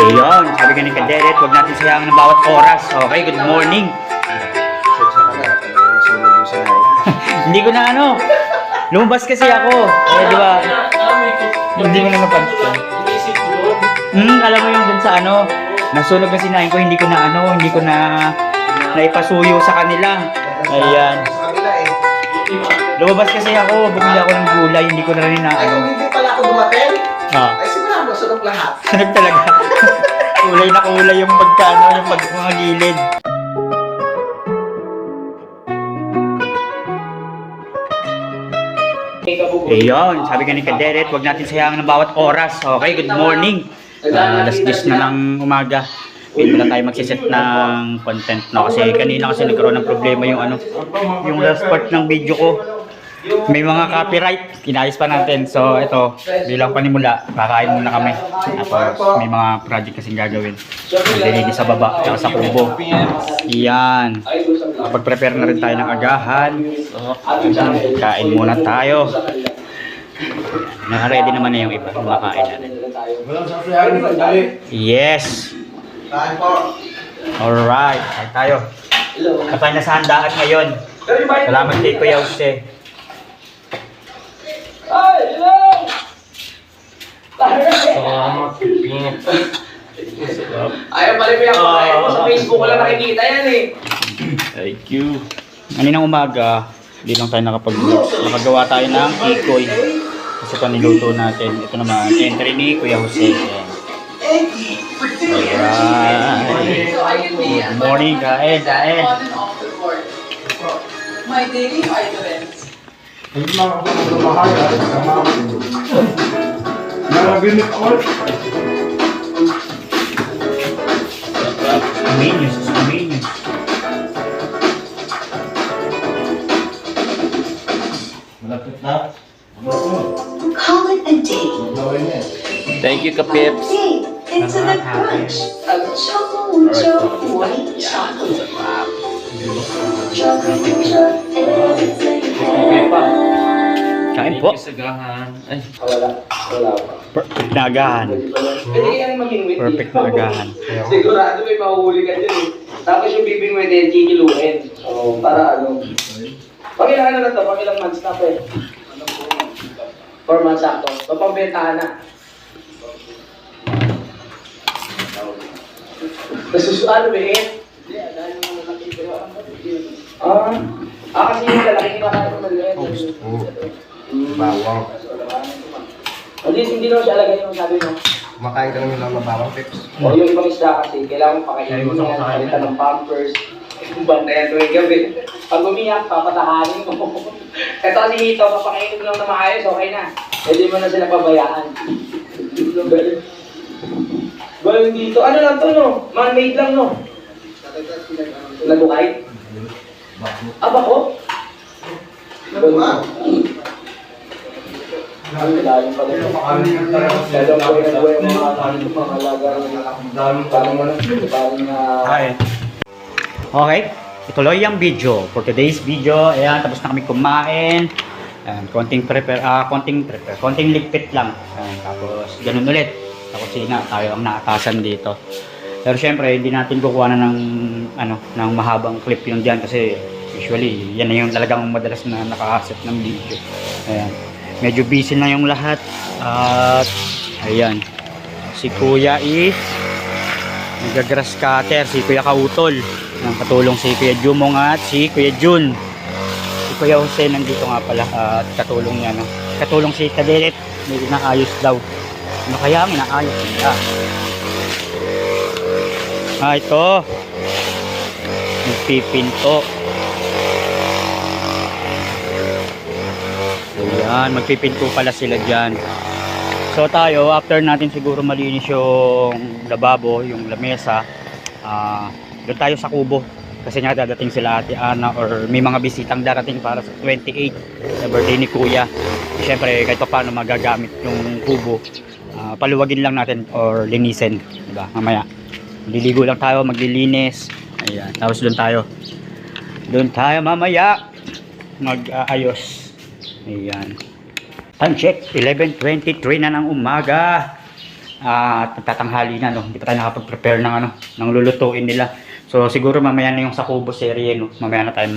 Ayun, sabi ka ni Kaderet, huwag natin sayangin ng bawat oras. Okay, good morning. Hindi ko na ano, lumabas kasi ako. Eh, di ba? Hindi mo na napansin. Alam mo yung dun sa ano, nasunog na sinahin ko, hindi ko na naipasuyo sa kanila. Ayan. Lumabas kasi ako, bumili ako ng gulay, hindi ko na rin na Ay, kung hindi pala ako dumating, ay sigurado, sunog lahat. Sunog talaga. Kulay na kulay yung pagkano, yung mga gilid. Ayun, sabi ka ni Kaderet, huwag natin sayangin ng bawat oras. Okay, good morning. Alas 10 na ng umaga. Pwede na tayo magsiset ng content, no? Kasi kanina nagkaroon ng problema yung yung last part ng video ko. May mga copyright, kinayos pa natin. So ito, bilang panimula, kakain muna kami. Tapos may mga project kasing gagawin. Maglilinis sa baba, tsaka sa kubo. Yan. Pag-prepare na rin tayo ng agahan. Kain muna tayo. Naka-ready naman na yung iba, yung makain natin. Yes! Alright, kain tayo. Kapag nasa handaan ngayon. Salamat kay Kuya Jose. Ayaw pala yung pinapakain mo sa Facebook ko lang nakikita yan eh. Thank you. Kaninang umaga, hindi lang tayo nakagawa tayo ng ikoy. Kasi ito niluto natin. Ito naman, entry ni Kuya Jose. Alright. Good morning, kain. My daily vitamins. Convenience. Call it a day. Thank you, Kapips. Day into the crunch of chocolate white chocolate. Kain po. Ay, Wala pa. Perfect na agahan. Pwede kayang maging witty. Perfect na agahan. Sigurado may mahuhuli ka dyan eh. Tapos yung bibing mo din, kikiluin. So, para ano. Pakilang ano na to, pakilang months na po eh. 4 months ako. Papagbentahan na. Nasusuano ba eh? Hindi, dahil mo nakikita. Kasi yung lalaki kinakain ko maliit. bawang. Hindi naman siya alagay yung sabi mo. Kumakain ka namin lang ng bawang, Pips. O yung ibang isda kasi, kailangan pakainin mo yan, palitan ng pampers, bantayan tuwing gabi. Pag umiyak, papatahanin mo. Ito kasi hito, papakainin mo lang na maayos, okay na. Pwede mo na sila pabayaan. Galing dito. Ano lang to, no? Man-made lang, no? Nagukay? Bako? Ang lalim pala ito. Dadang po yung buhay mga pangalaga Okay, ituloy ang video. For today's video, ayan, tapos na kami kumain. Ayan, konting ligpit lang. Ayan, tapos ganun ulit. Sa kusina, tayo ang naatasan dito. Pero syempre, hindi natin kukuha na ng mahabang clip yung dyan kasi usually, yan na yung talagang madalas na nakahaset ng video. Ayan. Medyo busy na yung lahat. At ayan. Si Kuya is nagagrass cutter. Si Kuya Kautol. Ang katulong si Kuya Jumong at si Kuya Jun. Si Kuya Jose nandito nga pala. At katulong niya. No? Katulong si Kaderet. May inaayos daw. Ano kaya ang inaayos nila? Ito. Magpipinto. Ayan, magpipinto pala sila dyan. So tayo, after natin siguro malinis yung lababo, yung lamesa, doon tayo sa kubo. Kasi nga dadating sila Ate Ana or may mga bisitang darating para sa 28 sa birthday ni Kuya. Siyempre, kahit paano magagamit yung kubo, paluwagin lang natin or linisin. Diba? Mamaya, liligo lang tayo, maglilinis. Ayan, tapos doon tayo mamaya mag-ayos. Ayan. Time check, 11:23 na ng umaga. at nagtatanghali na, no? Hindi pa tayo nakapag-prepare ng ano, ng lulutuin nila. So siguro mamaya na yung sa Kubo serye, no? Mamaya na tayo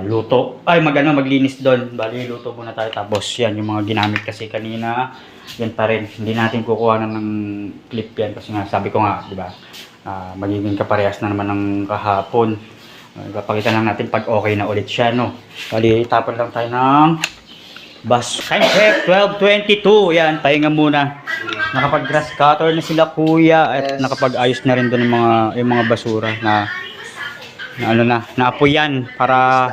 luto. Ay, maglinis doon. Bali, luto muna tayo. Tapos yan, yung mga ginamit kasi kanina, yan pa rin. Hindi natin kukuha na ng clip yan kasi nga, sabi ko nga, di ba? Magiging kaparehas na naman ng kahapon. Ipapakita lang natin pag okay na ulit siya, no? Bali, tapon lang tayo ng bus. Time check, 12:22. Yan, pahinga muna. Nakapag-grass cutter na sila kuya at nakapag-ayos na rin doon yung mga basura na naapoyan para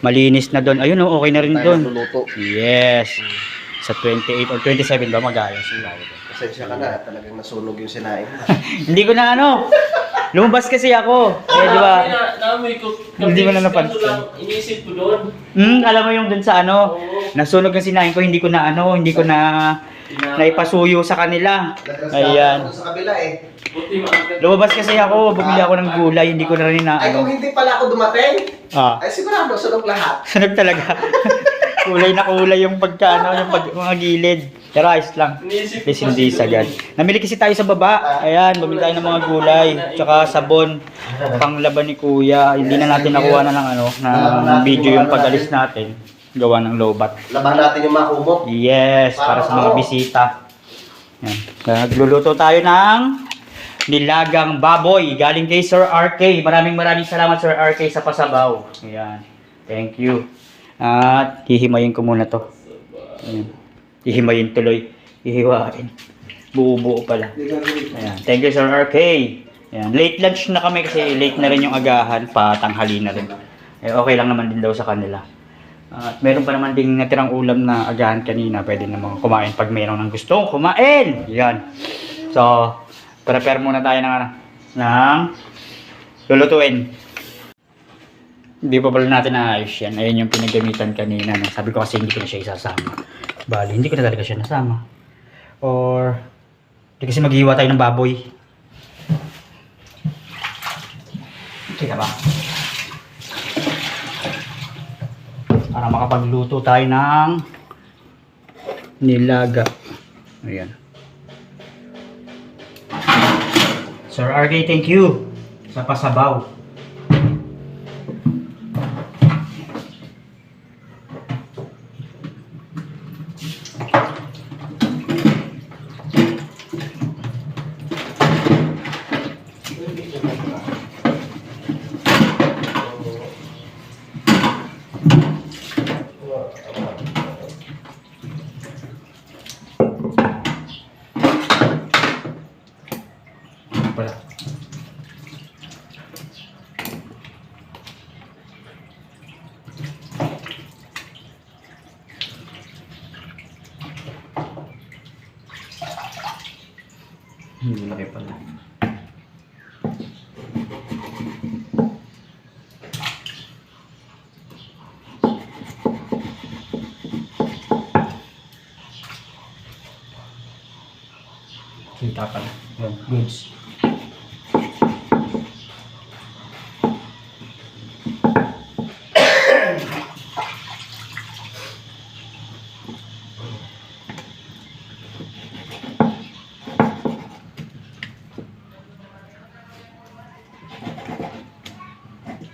malinis na doon. Ayun, oh, okay na rin doon. Yes. Sa 28 or 27 ba mag-ayos? Pasensya ka na, talagang nasunog yung sinaing. Hindi ko na lumabas kasi ako. Eh, di ba? Naamoy ko. Hindi mo na napansin. Inisip ko doon. Alam mo yung dun sa nasunog ang sinain ko, hindi ko na naipasuyo sa kanila. Ayan. Sa kabila eh. Buti maaga. Lumabas kasi ako, bumili ako ng gulay, hindi ko na rin Ay, kung hindi pala ako dumating, ay sigurado, sunog lahat. Sunog talaga. Kulay na kulay yung mga gilid. Pero ayos lang. Please hindi sagad. Namili kasi tayo sa baba. Ayan, bumili tayo ng mga gulay. Tsaka sabon. Panglaban ni kuya. Hindi na natin nakuha na ng video yung pag-alis natin. Gawa ng lowbat. Laban natin yung mga kumot. Yes, para sa mga bisita. Yan. Nagluluto tayo ng nilagang baboy. Galing kay Sir RK. Maraming salamat Sir RK sa pasabaw. Ayan. Thank you. At hihimayin ko muna to. Ayan. Hihimayin tuloy. Hihiwain. Buo-buo pala. Ayan. Thank you Sir RK. Ayan. Late lunch na kami kasi late na rin yung agahan. Patanghali na rin. Eh, okay lang naman din daw sa kanila. At meron pa naman ding natirang ulam na agahan kanina. Pwede namang kumain pag mayroon ng gustong kumain. Yan. So, prepare muna tayo ng lulutuin. Hindi pa pala natin naayos yan. Ayun yung pinagamitan kanina. No? Sabi ko kasi hindi ko na siya isasama. Bali, hindi ko na talaga siya nasama. Or, hindi kasi maghiwa tayo ng baboy. Kita ba? Para makapagluto tayo ng nilaga. Ayan. Sir RK, thank you sa pasabaw. Pala. Laki pala. Kita pala. Yan, goods.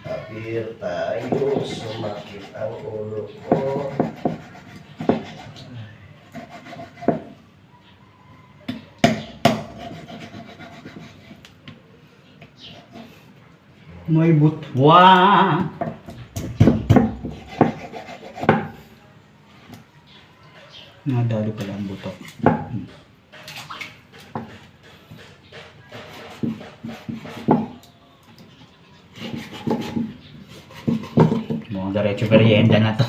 Apir tayo, sumakit ang ulo ko. May butwa. Nadali pala ang buto. Mukhang diretso merienda na to.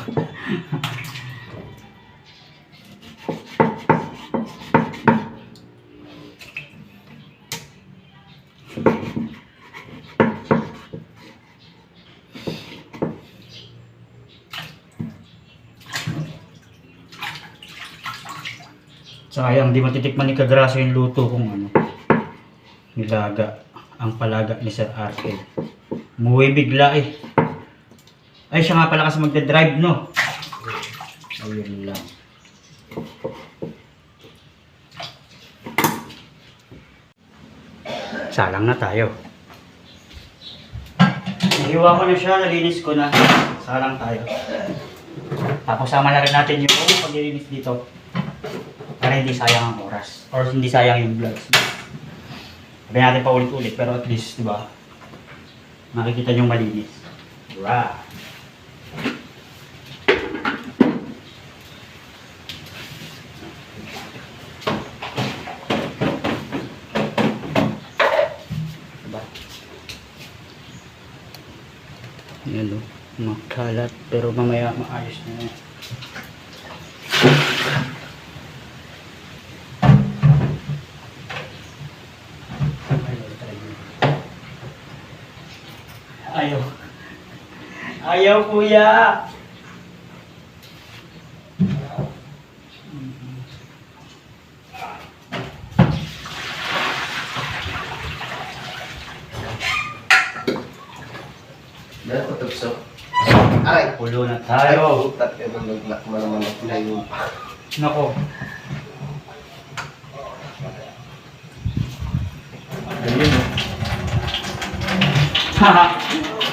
Sayang, di matitikman ni Kagraso yung luto kung nilaga. Ang palaga ni Sir RK. Umuwi bigla eh. Ay, siya nga pala kasi magdadrive, no? Ayun lang. Salang na tayo. Nahiwa ko na siya, nalinis ko na. Salang tayo. Tapos sama na rin natin yung paglilinis dito. Para hindi sayang ang oras. Or hindi sayang yung vlogs. Sabi natin pa ulit-ulit, pero at least, di ba? Makikita yung malinis. Right. Diba? Yan o. Makalat, pero mamaya maayos na yan. Ayaw. Ayaw, kuya. Dahil ko tagso. Aray! Pulo na tayo. Putat ka nung nag-lock mo naman ang pinayin pa. Nako. Ayun o. Haha.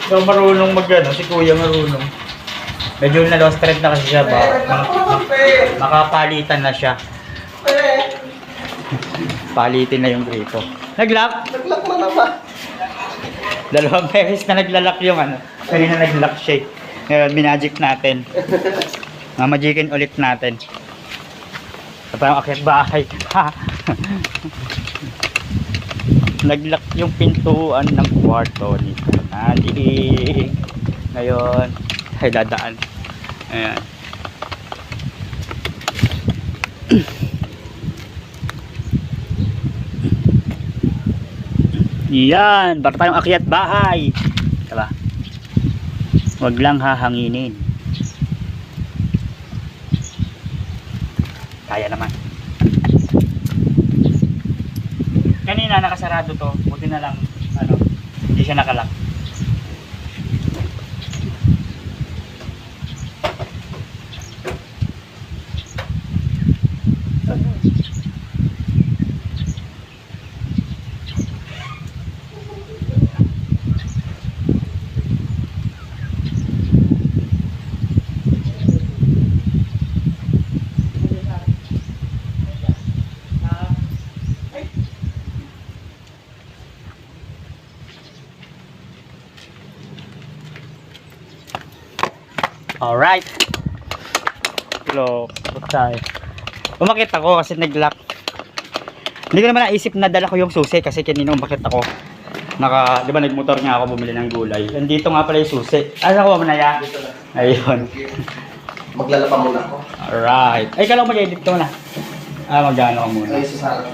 So, marunong mag-ano. Si kuya marunong. Medyo na-lost thread na kasi siya ba? Makapalitan na siya. Palitin na yung gripo. Nag-lock? Nag-lock na naman. Dalawang beses na naglalak yung ano. Kanina nag-lock siya. Ngayon, minagic natin. Mamagikin ulit natin. Sa parang akyat bahay. Nag-lock yung pintuan ng kwarto ni Nadi. Ngayon, ay dadaan. Ayan. Yan, baka tayong akyat bahay. Diba? Huwag lang hahanginin. Kaya naman. Kanina nakasarado to. Buti na lang, ano, hindi siya nakalak. Alright. Hello. Bukay. Umakit ako kasi nag-lock. Hindi ko naman naisip na dala ko yung susi kasi kanina umakit ako. Di ba nagmotor nga ako bumili ng gulay. Nandito nga pala yung susi. Asa ko ba manaya? Ayun. Maglalapa muna ako. Alright. Ay, kala ko mag-edit ko na. Mag-ano ka muna. Ay, sasarap.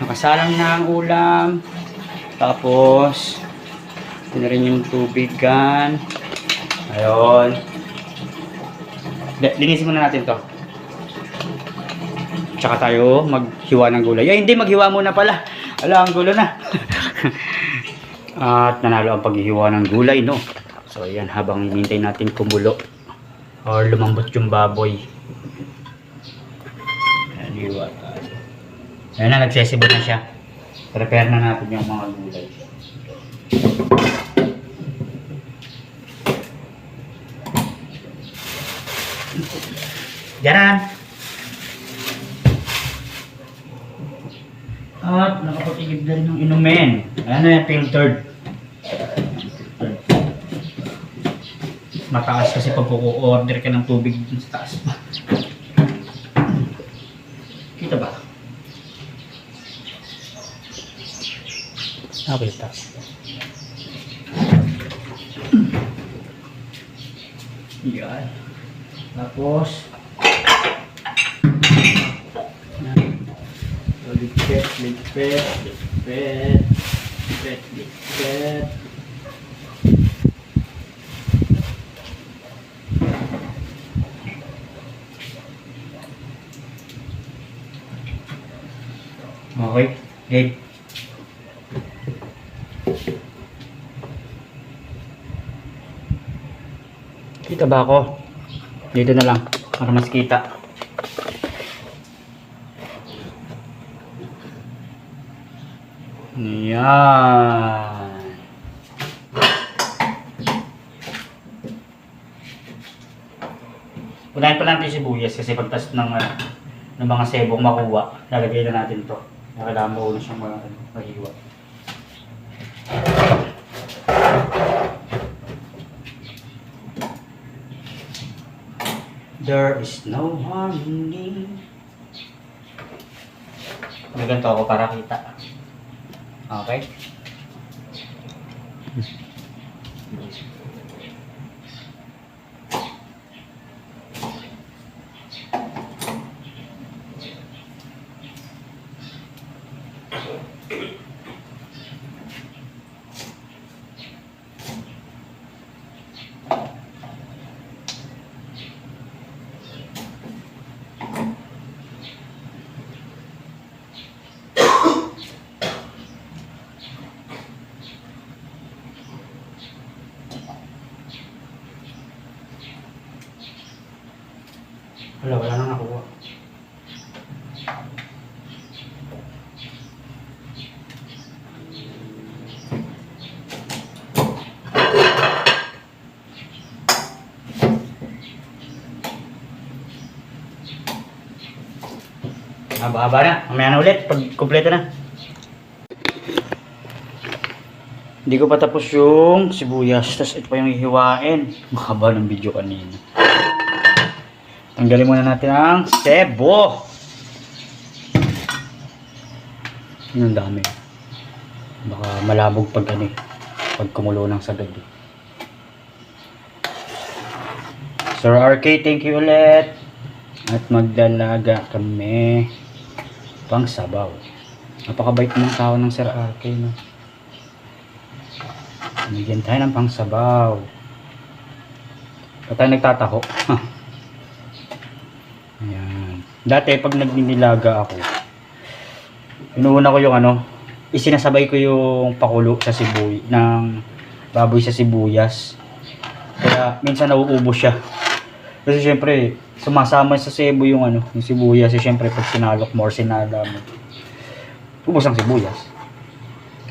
Nakasalang na ang ulam. Tapos, ito na rin yung tubigan. Ayun. Linisin muna natin to. Tsaka tayo maghiwa ng gulay. Ay, hindi, maghiwa muna pala. Ala, ang gulo na. At nanalo ang paghihiwa ng gulay, no? So, ayan, habang hinintay natin kumulo or lumambot yung baboy. Ayan, hiwa tayo. Ayan na, nagsesibo na siya. Prepare na natin yung mga gulay. Diyan! At nakapatigib na rin ng inumin. Ayan na yung filtered. Mataas kasi pag order ka ng tubig dun sa taas pa. Kita ba? Okay, taas. Yan. Tapos ligpet. Okay, game. Kita ba ako? Dito na lang para mas kita. Yan. Unahin pa natin yung sibuyas kasi pagtas ng mga sebong makuha, lalagay na natin to. Kailangan mo una siyang mahiwa. There is no harmony. Ganito ako para kita. Okay? Wala nang nakuha. Haba-haba na. Mamaya na ulit pag kumpleto na. Hindi ko pa tapos yung sibuyas. Tapos ito pa yung hihiwain. Mahaba ng video kanina. Tanggalin muna natin ang sebo. Yun ang dami. Baka malabog pag pag kumulo ng sagad. Sir RK, thank you ulit. At magdalaga kami pang sabaw. Napakabait ng tao ng Sir RK, no? Bigyan tayo ng pang sabaw. Ba't tayo nagtataho? Ayan. Dati pag nagninilaga ako, inuuna ko yung isinasabay ko yung pakulo sa ng baboy sa sibuyas. Kaya minsan nauubos siya. Kasi syempre, sumasama sa sebo yung yung sibuyas. Kasi syempre pag sinalok mo or sinala mo, ubos ang sibuyas.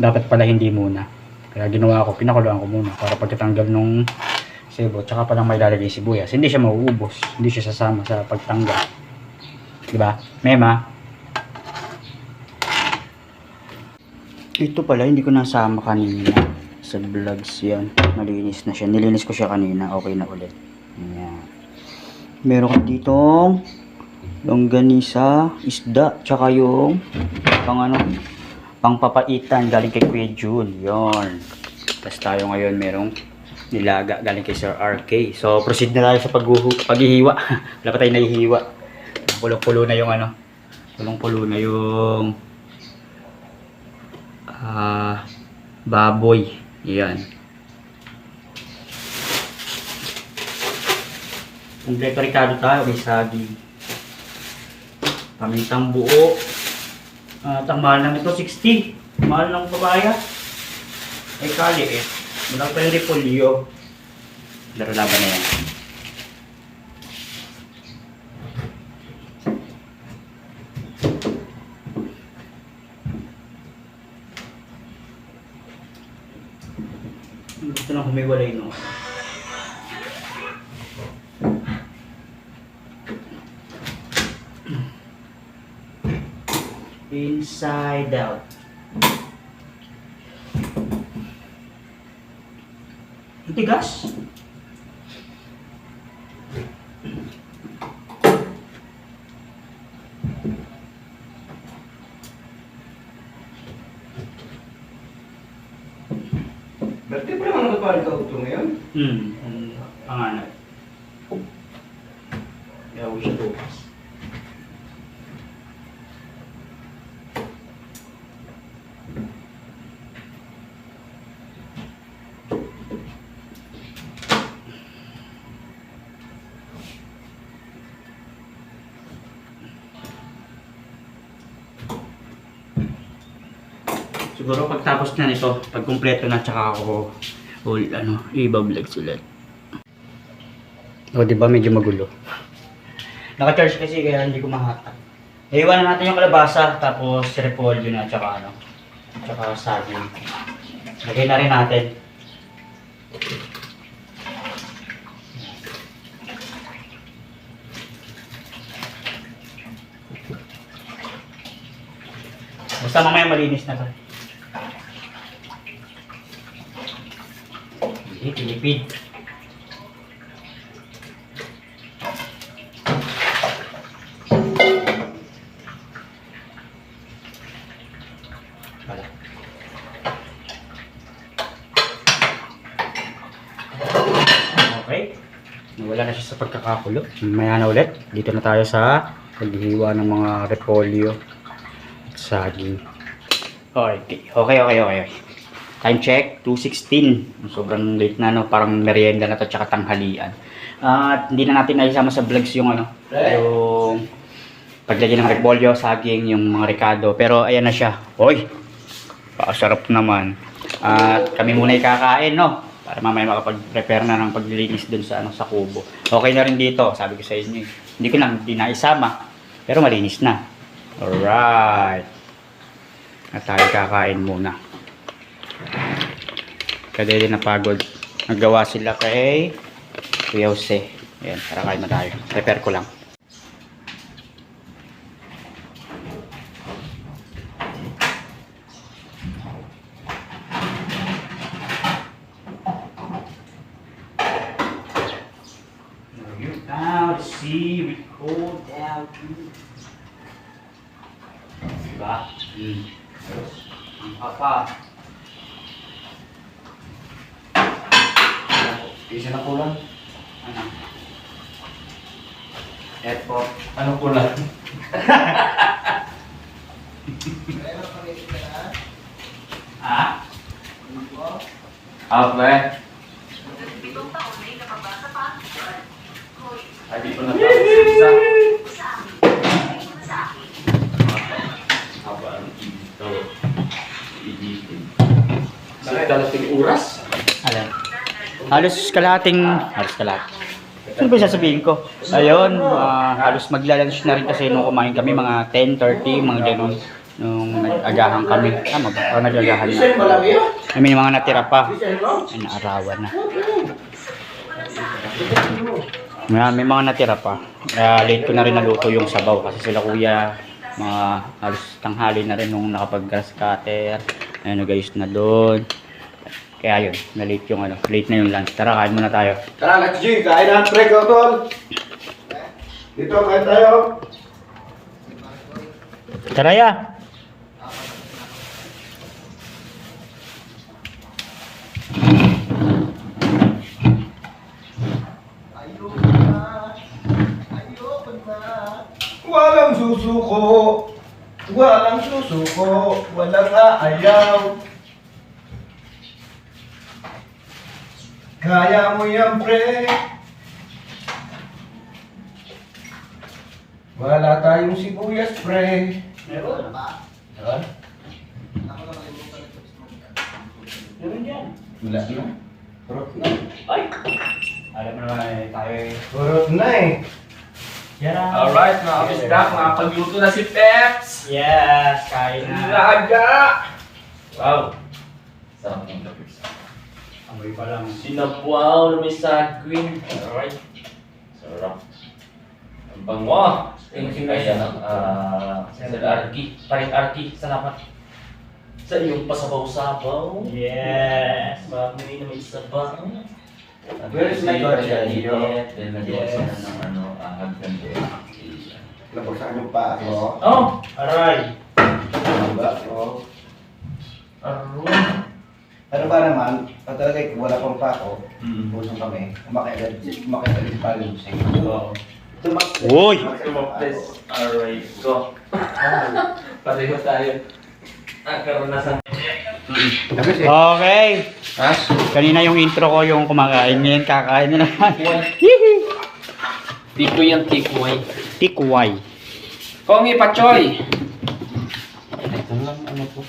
Dapat pala hindi muna. Kaya ginawa ko, pinakuluan ko muna para pagkatanggal nung sebo, tsaka palang may lalagay sibuyas. Hindi siya mauubos, hindi siya sasama sa pagtanggal. Diba? Mema? Ito pala, hindi ko nasama kanina sa vlogs yan. Malinis na siya. Nilinis ko siya kanina. Okay na ulit. Ayan. Meron ka ditong longganisa, isda, tsaka yung pangpapaitan galing kay Kuya Jun. Yon. Tapos tayo ngayon merong nilaga galing kay Sir RK. So proceed na tayo sa paghihiwa. Wala pa tayo nahihiwa. Pulong-pulo na yung pulong-pulo na yung baboy. Yan. Kompleto ricado tayo. May saging, pamintang buo. Ang mahal lang ito, 60. Mahal ng papaya. Ay kaliit. Walang pa yung repolyo. Laro laban na yan. Gusto nang humiwalay no. Inside out. Ang tigas. Berarti pa naman nagpapalit ka ito ngayon? Ang panganay. Kaya ko siya tukas. Siguro pagtapos na nito, pag kumpleto na, tsaka ako i-vlog ulit. O diba medyo magulo. Naka-charge kasi kaya hindi ko mahatak. Iiwanan natin yung kalabasa, tapos repolyo na, tsaka Tsaka saging. Lagay na rin natin. Basta mamaya malinis na to. Hindi, tinipid. Wala. Okay. Wala na siya sa pagkakakulo. Mamaya na ulit. Dito na tayo sa paghihiwa ng mga repolyo at saging. Okay. Time check, 2:16. Sobrang late na, no? Parang merienda na to, tsaka tanghalian. At hindi na natin naisama sa vlogs yung yung paglagay ng repolyo, saging, yung mga ricado. Pero ayan na siya. Hoy! Pakasarap naman. At kami muna ikakain, no? Para mamaya makapag-prepare na ng paglilinis dun sa sa kubo. Okay na rin dito, sabi ko sa inyo. Hindi ko lang naisama, pero malinis na. Alright. At tayo kakain muna. Kadede na pagod. Naggawa sila kay Kuya Jose. Ayan, para kain na tayo. Prepare ko lang. Now, let's see, we go down to... Diba? Ang papa. Isa na kulang. Ano? Airport. Anong kulang? Ah? Okay. Ay, di ko na isa. Haba ang ito. Iitin. Sa kalating oras? Alam. Halos kalating... Ano ba sasabihin ko? Ayun, halos magla-lunch na rin kasi nung kumain kami, mga 10:30, mga ganun. Nung nag-agahan kami. Tama ba? O nag-agahan na. May mga natira pa. Ay, naarawan na. May mga natira pa. Kaya late ko na rin naluto yung sabaw kasi sila kuya mga halos tanghali na rin nung nakapag-grass cutter. Ayun, nag-ayos na doon. Kaya yun, na-late yung late na yung lunch. Tara, kain muna tayo. Tara, let's G, kain na, pre, tol. Dito, kain tayo. Tara ya! Walang susuko, walang aayaw. Kaya mo yan, pre. Wala tayong sibuyas, pre. Meron. Meron? Meron yan. Wala na. Purot na. Ay! Alam mo naman tayo eh. Purot na eh. Yan na. Alright, mga kapisdak, makapagluto na si Peps! Yes! Kain na. Laga! Wow! Sarap ng kapis. Amoy pa lang. Sinapuaw na may sagwin. Alright. Sarap. Ang bango. Thank you kaya ng Sir Arky. Paring Arky, salamat. Sa iyong pasabaw-sabaw. Yes! Bagoy na may sabaw. Where is my God, Dahil Daddy? nagawa sila ng hagdan doon. Nabuksan yung paa ko. Oh! Aray! Diba? Oh. Aron! Ano ba naman, pag talaga wala pang pako, Mm. pusong kami, umakit pa rin sa iyo. Oo. Uy! Tumapis. Alright, go. Pareho tayo. Karanasan. Okay! Has? Kanina yung intro ko yung kumakain. Ngayon kakain na naman. Tiko yan, tikoy. Tikway. Kongi Pachoy! Ito lang, ano po?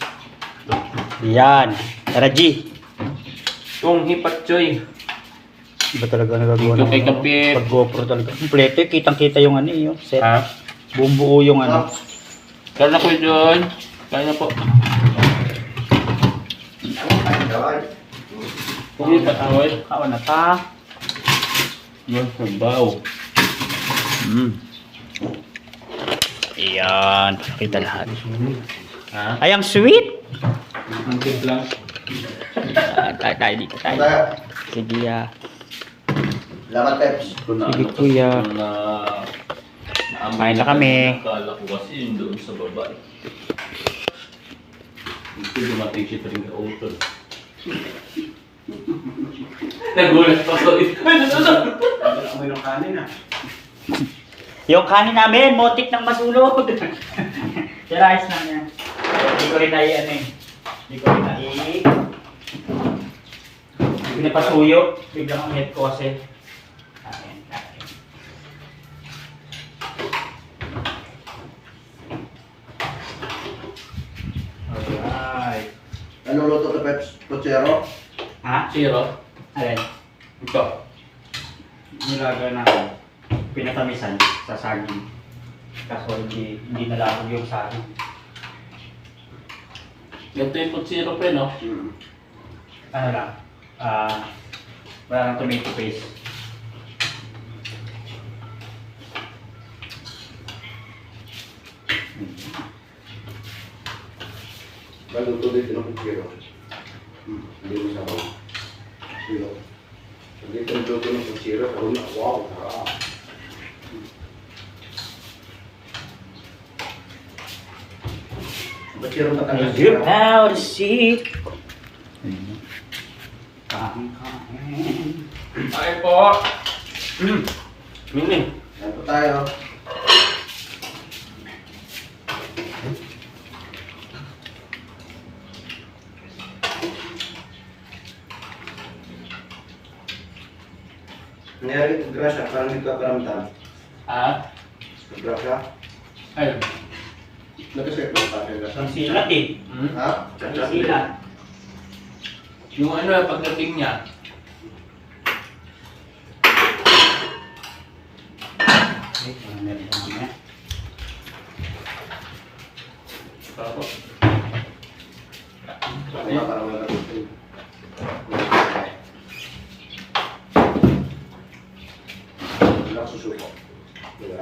Yan. Tara G. Kongi Pachoy. Iba talaga nagagawa Dito kay Kapit. Pag GoPro talaga. Kompleto eh. Kitang-kita yung yung set. Ha? Buong buo yung Kaya na po doon. Kaya na po. Ay, daway. Kung patuloy. Kaon na ta. Yung sabaw. Ayan, kita lahat. Ha? Ay, ang sweet! Ang tip lang. Tayo dito tayo. Tayo. Sige, Salamat, Peps. Sige, kuya. Kain na kami. Akala ko kasi yun doon sa baba. Hindi dumating siya rin ka utol. Nagulat pa ko. Amoy ng kanin ah. Yung kanin namin, motik ng masulog. Pero ayos lang yan. Hindi ko rin ano eh. Hindi ko rin Hindi ko napasuyo. Biglang ang head ko kasi. Kain. Alright. Anong luto to, Peps? Putsero? Ha? Zero. Alin? Ito. Nilaga na pinatamisan sa saging. Kaso hindi nalakog yung saging. Ganito yung putsiro pa no? Ano lang? Wala nang tomato paste. Baluto dito ng putsero. Hindi mo sa bawang. Silo. Dito ang luto ng putsero. Wow, sarap. Putsero matagal. You're out of seat. Kain. Ay po! Mining. Yan po tayo. Nangyari yung grasya, parang hindi ka paramdam. Ah? Yung grasya, Ayun. nagkasakit mo pa yung grasya. Ang silat eh. Ha? Ang silat. Yung ano, pagdating niya. Okay, meron pa mamaya. Tapos. Parang wala natin. Wala susuko. Diba?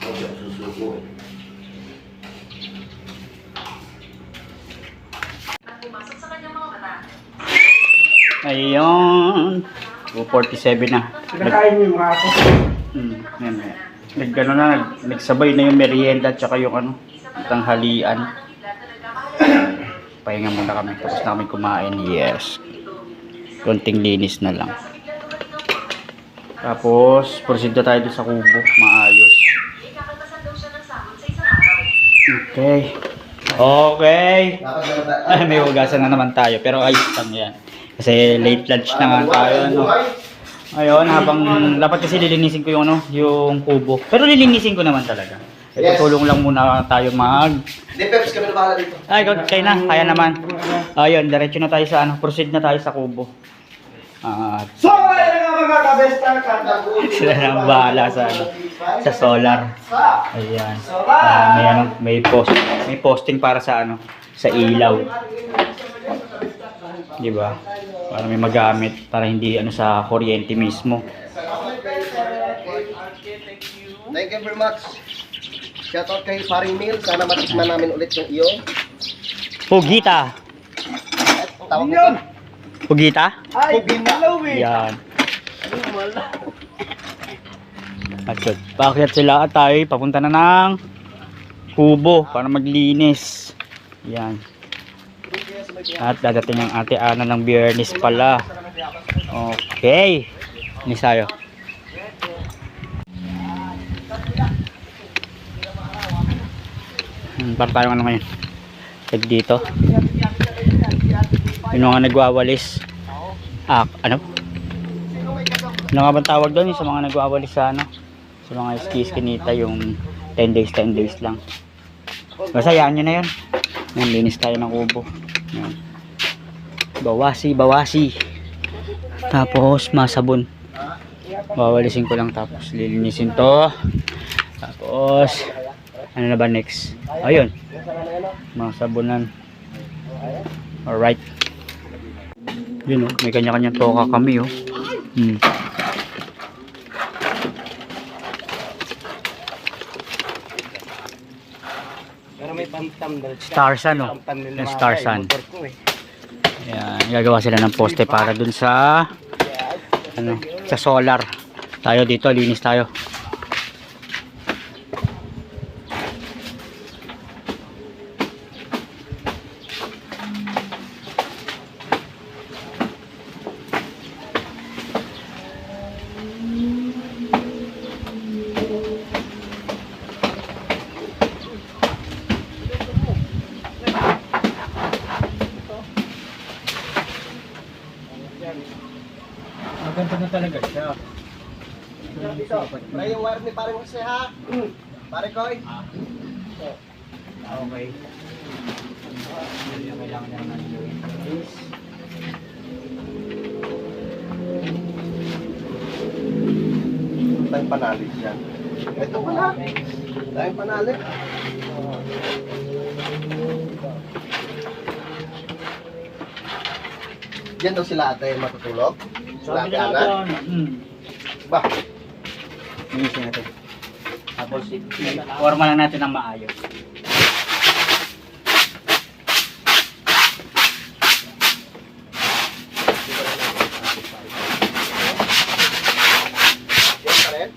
Wala susuko eh. At pumasok sa kanyang mga mata. Ayun. 2:47 na. Kinakain niyo yung mga ako. Yan. Nagano na, nagsabay na yung merienda at saka yung ano, tanghalian. Pahinga muna kami, tapos na kami kumain. Yes. Konting linis na lang. Tapos, proceed na tayo doon sa kubo. Maayos. Ikakaltasan daw siya ng sahod sa isang araw. Okay. Okay. Dapat naman tayo. Ay, may hugasan na naman tayo. Pero ayos lang yan. Kasi late lunch na nga tayo. Ano. Ayun, habang dapat kasi lilinisin ko yung ano, yung kubo. Pero lilinisin ko naman talaga. Yes. Tulong lang muna tayo Hindi, Peps, kami na bahala dito. Ay, kayo na, kaya naman. Ayun, diretso na tayo sa ano, proceed na tayo sa kubo. So, ayun nga mga kabesta. Sila na ang bahala sa ano, sa solar. Ayan. May ano, may posting para sa ano, sa ilaw. 'Di ba? Para may magamit, para hindi ano sa kuryente mismo. Thank you very much. Shoutout kay Paring Neil. Sana matikman namin ulit yung iyo. Pugita. Tawag mo ba? Pugita? Ay, ginalaw eh. Yan. At yun, paakyat sila at tayo papunta na ng kubo para maglinis. Yan. At dadating ang ate Ana ng Biyernes pala. Okay. Linis tayo. Para tayo ano ngayon. Tag dito. Yung mga nagwawalis. Ano? Ano nga bang tawag doon? Yung sa mga nagwawalis sa ano? Sa mga ski-skinita yung 10 days lang. Basta yan nyo na yun. Yan, linis tayo ng kubo. Yan. Bawasi. Tapos masabon. Wawalisin ko lang tapos lilinisin to. Tapos ano na ba next? Ayun. Masabunan. Alright. Yun may kanya-kanyang toka kami Pero may pantam dahil Starsan Yung Starsan. Ayan, gagawa sila ng poste para dun sa sa solar. Tayo dito, linis tayo. Maganda na talaga siya. dito. Pare yung wire ni pare mo kasi ha. Pare Koy. Okay. Kailangan na natin gawin. Tayong panalig yan. Ito pala. Tayong panalig. Diyan daw sila ate matutulog. Sila ate Ana. Ba? Linisin natin. Tapos, forma lang natin ng maayos. Yan pa rin.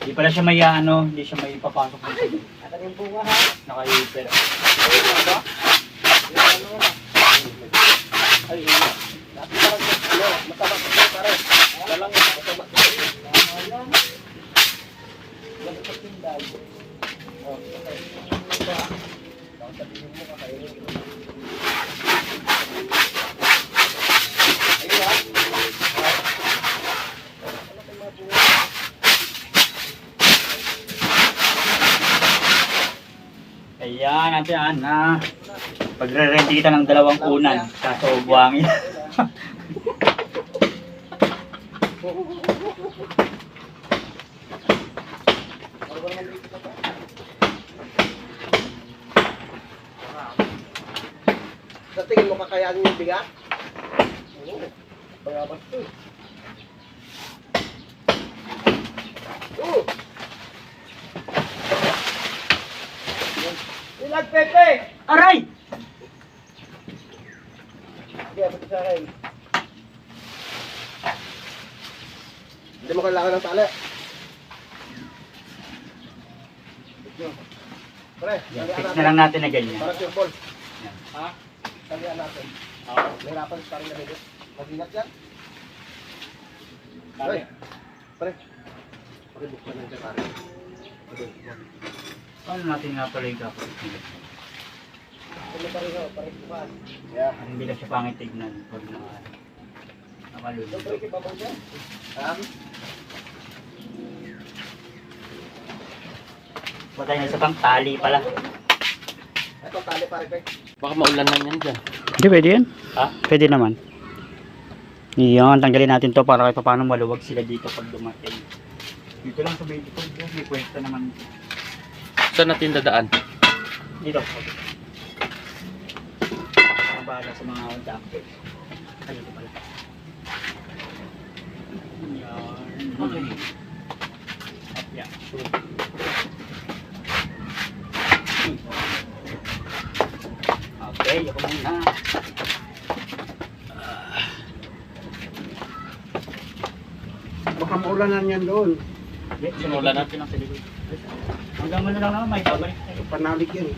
Hindi pala siya may hindi siya may papasok. Ata yung bunga ha. Naka-hyper. Ay, dati parang matabak ko pare. Dalang matabak ko. Yan sa tindahan. Oh, okay. Daw sabihin mo ka kayo. Ayun ha. Ayan, natin Ana. Pagre-ready kita ng 2 unan. Kaso buwangin. Sa tingin mo kakayanin yung bigat? Oo. Pagabas to eh. Oo. Ilag Pepe! Aray! Sige, pati sa akin. Hindi mo kailangan ng tali. Pre, Yan, talian fix natin. na lang natin na ganyan. Para simple. Yan. Ha? Talian natin. Nahirapan sa parang ganito. Mag-ingat yan. Pre, pre. Pakibuksan lang siya pare. Paano natin nga pala yung kapatid? Ano pareho? Pareho bukas. Yeah. Hindi lang siya pangit tignan pag Ito nakalulog. pre, kipabang siya. Ha? Patay na isa pang tali pala. Ito tali pare pe. Baka maulan lang yan dyan. Hindi, pwede yan. Ha? Pwede naman. Iyon, tanggalin natin to para kahit paano maluwag sila dito pag dumating. Dito lang sa baby ko, may pwesto naman. Saan natin dadaan? Dito. Ang bahala sa mga doctors. Ay, dito pala. Yan. Okay. Up, yeah. Okay, ako muna. Baka maulanan yan doon. Sinulan natin ang silikod. Hanggang mo na lang naman, may babalik tayo. Panalig yan.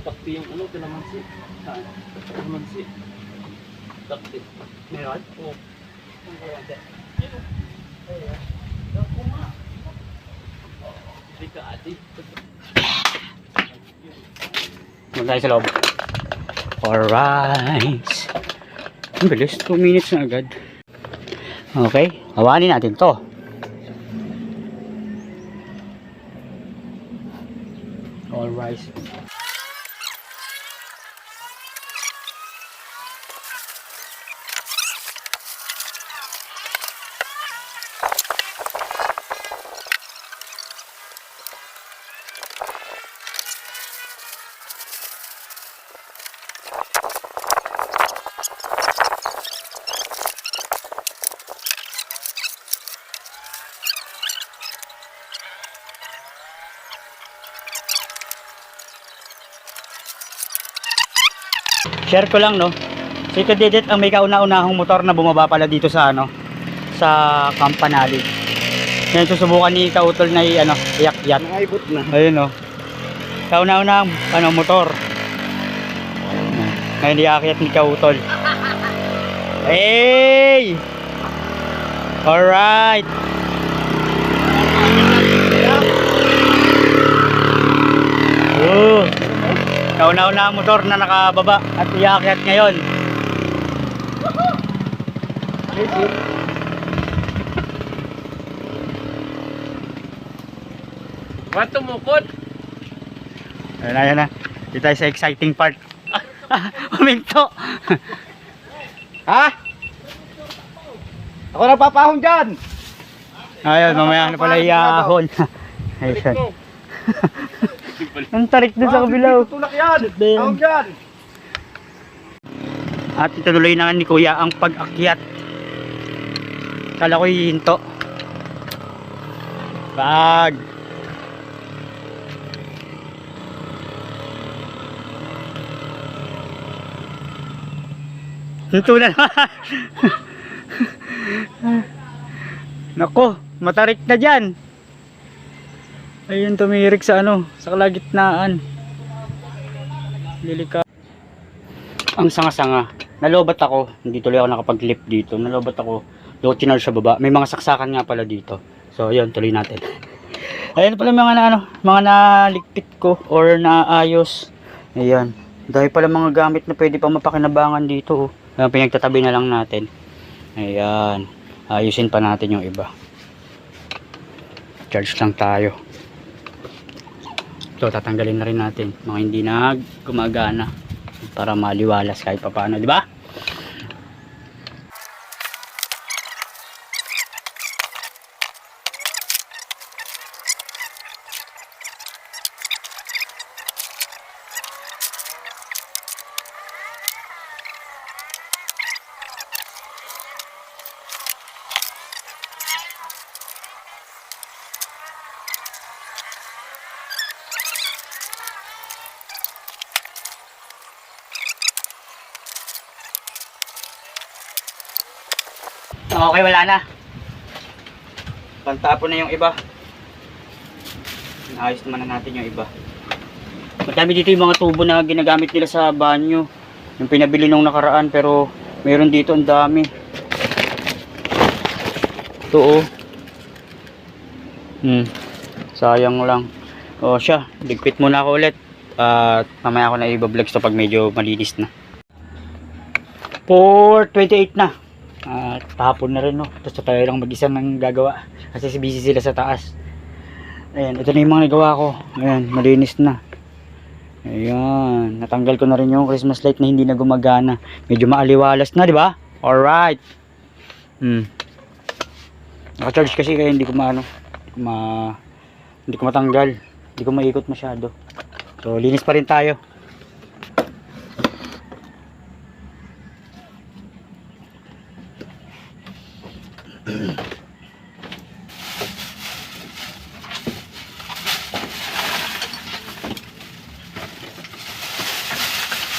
Takti yung ano, kalamansi. Kalamansi. Takti. Meron? Oo. Ati. Mag tayo sa loob. Alright. Ang bilis, 2 minutes na agad. Okay, hawanin natin to. All rice. Share ko lang, no. Si Kadidit ang may kauna-unahang motor na bumaba pala dito sa ano, sa Campanali. Ngayon susubukan ni Kautol na iyak-iyak. Naibot na. Ayun, no. Kauna-unahang motor. Ngayon iyakyat ni Kautol. Hey! Alright. Kauna-una ang motor na nakababa at iaakyat ngayon. Ba't tumukod? Ayan na. Dito tayo sa exciting part. Huminto. Ha? Ako na papahon dyan! Ayun, mamaya na pala iahon. Ayun. Ang tarik dun sa kabila. Tulak yan! Ahon dyan! At ituloy na ni Kuya ang pag-akyat. Kala ko hihinto. Bag. Hinto na naman. Nako, matarik na dyan. Ayun, tumirik sa sa kalagitnaan. Lilika. Ang sanga-sanga. Nalobat ako. Hindi tuloy ako nakapag-lift dito. Nalobat ako. Low chinarge sa baba. May mga saksakan nga pala dito. So, ayun, tuloy natin. Ayun pala mga mga naligpit ko or naayos. Ayan. Dahil pala mga gamit na pwede pa mapakinabangan dito. Ayan, pinagtatabi na lang natin. Ayan. Ayusin pa natin yung iba. Charge lang tayo. So, tatanggalin na rin natin mga hindi na gumagana para maliwalas kahit pa paano, di ba? Okay, wala na. Pantapon na yung iba. Ayos naman na natin yung iba. Madami dito yung mga tubo na ginagamit nila sa banyo. Yung pinabili nung nakaraan, pero meron dito ang dami. Ito sayang lang. O siya, ligpit muna ako ulit. At mamaya ako na i-vlog to pag medyo malinis na. 4:28 na. Tapon na rin, no. Tapos tayo lang mag-isa nang gagawa kasi busy sila sa taas. Ayan, ito na yung mga nagawa ko. Ayan, malinis na. Ayan, natanggal ko na rin yung Christmas light na hindi na gumagana. Medyo maaliwalas na, di ba? Alright. Naka-charge kasi kaya hindi ko hindi ko matanggal. Hindi ko maikot masyado. So, linis pa rin tayo.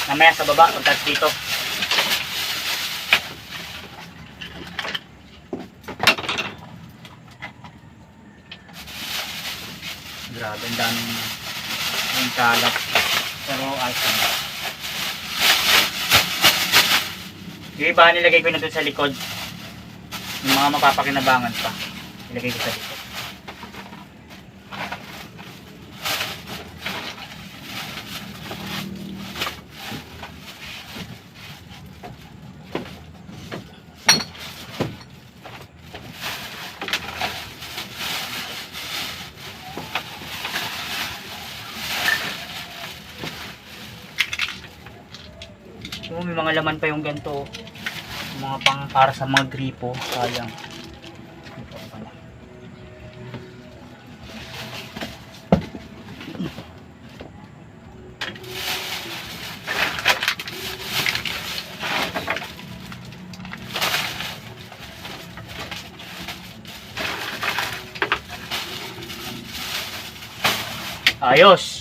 Mamaya sa baba, pagtas dito. Grabe, ang daming yung kalat. Pero ayos naman. Yung iba nilagay ko na doon sa likod. Yung mga mapapakinabangan pa. Nilagay ko sa likod. Oh, may mga laman pa yung ganito. Mga pang para sa mga gripo. Sayang. Ito pala. Ayos.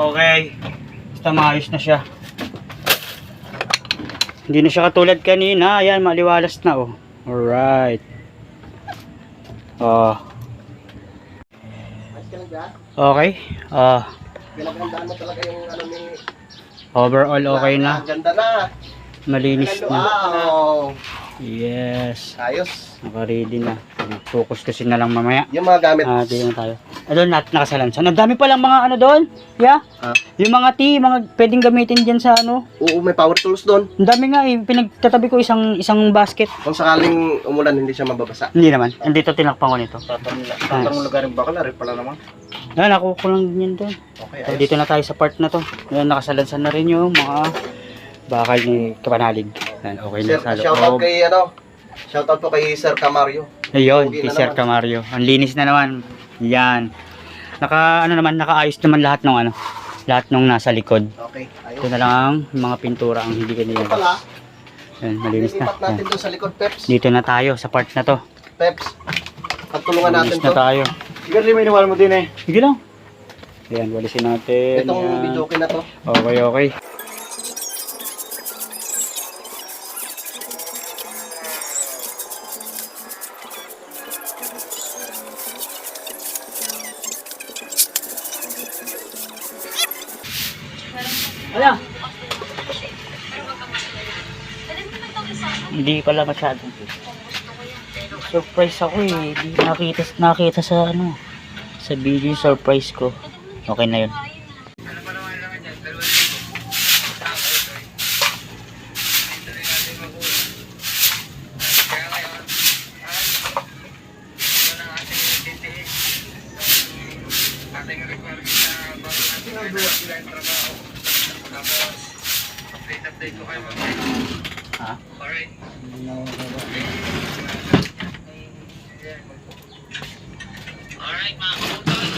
Okay. Basta maayos na siya. Hindi na siya katulad kanina. Ayan, maliwalas na oh. Alright. Mas ka lang dyan. Okay. Pinagandaan mo talaga yung ano ni... Overall okay na. Ganda na. Malinis na. Wow. Yes. Ayos. Naka-ready na. Focus kasi na lang mamaya. Yung mga gamit. Dito na tayo. Doon natin nakasalansan. Ang dami palang mga ano doon. Yeah. Ah. Yung mga mga pwedeng gamitin dyan sa ano. Oo, may power tools doon. Ang dami nga eh. Pinagtatabi ko isang basket. Kung sakaling umulan, hindi siya mababasa. Hindi naman. Andito tinakpan ko nito. Tatang lugar yung bakal, pala naman. Ayan, nakuha ko lang din yan doon. Okay, So, dito na tayo sa part na to. Ayan, nakasalansan na rin yung mga bakal ni Kapanalig. Ayan, okay na Sir, sa shoutout loob. kay ano? Shoutout po kay Sir Camario. Ayun, Pogi kay na Sir naman. Camario. Ang linis na naman. Yan. Nakaayos naman lahat ng ano. Lahat ng nasa likod. Okay, Ito ayun. na lang yung mga pintura ang hindi Ito kanila. pala, Ayan, malinis na. nilipat natin Ayan. doon sa likod, Peps. Dito na tayo sa part na to. Peps, pagtulungan natin Malinis na to. tayo. Sige, iniwala mo din eh. Sige lang. Ayan, walisin natin. Itong Ayan. video okay na to. Okay, okay. Wala. Hindi pala masyadong. Surprise ako eh. Hindi nakita sa ano. Sa video yung surprise ko. Okay na yun. Ha? Alright mga kamutoy.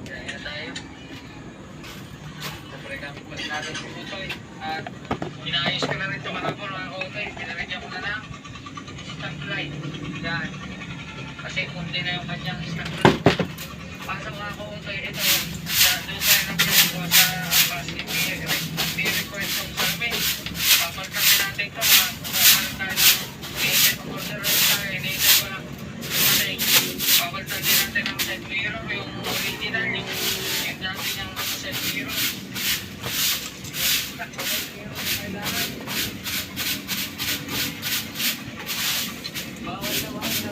Kaya tayo. Siyempre gamit pa rin natin si Mutoy. At inaayos ko na rin ito mga kamutoy. Pinarigyan ko na lang stop light. Yan. Kasi kundi na yung kanyang stop light. Pasa mga kamutoy ito. Doon tayo nang pinagawa sa basket. May request ko sa amin. Papalitan din natin ito mga kapalitan tayo ng native order tayo. Native papalitan din natin ang side mirror, yung original, yung dati niyang side mirror. Bawal na rin sa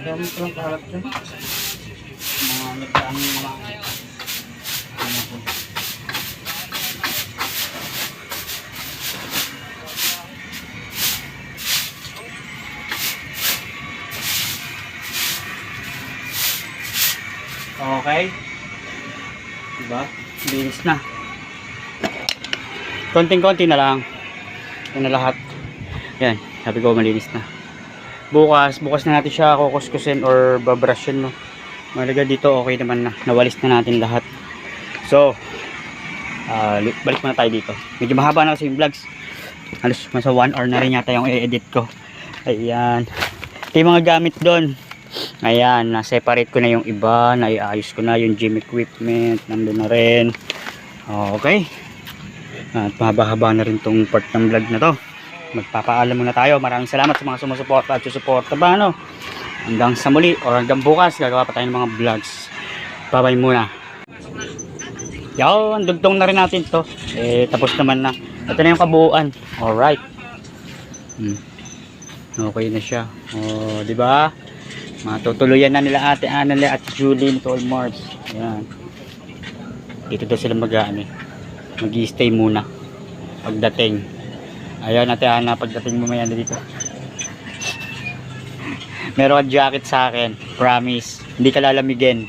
Dami ko lang kalat dyan. Mga nagdaan yung mga ano ko. Okay. Diba? Bilis na. Konting-konti na lang. Ito na lahat. Yan. Sabi ko malinis na. Bukas na natin siya kukuskusin or babrushin, no. Malaga dito okay naman na. Nawalis na natin lahat. So, balik muna tayo dito. Medyo mahaba na kasi yung vlogs. Halos masa 1 hour na rin yata yung i-edit ko. Ayan. Ito yung mga gamit doon. Ayan, na-separate ko na yung iba, naiayos ko na yung gym equipment, nandun na rin. Okay. At mahaba-haba na rin tong part ng vlog na to. Magpapaalam muna tayo. Maraming salamat sa mga sumusuporta at susuporta ba, no? Hanggang sa muli or hanggang bukas, gagawa pa tayo ng mga vlogs. Bye-bye muna. Yan, dugtong na rin natin to. Tapos naman na. Ito na yung kabuuan. Alright. Okay na siya. Di ba? Matutuluyan na nila Ate Annalyn at Julie to all Mars. Ayan. Dito daw sila mag-i-stay muna pagdating. Ayan, Ate Ana, pagdating mo mayan dito. Meron kang jacket sa akin. Promise. Hindi ka lalamigin.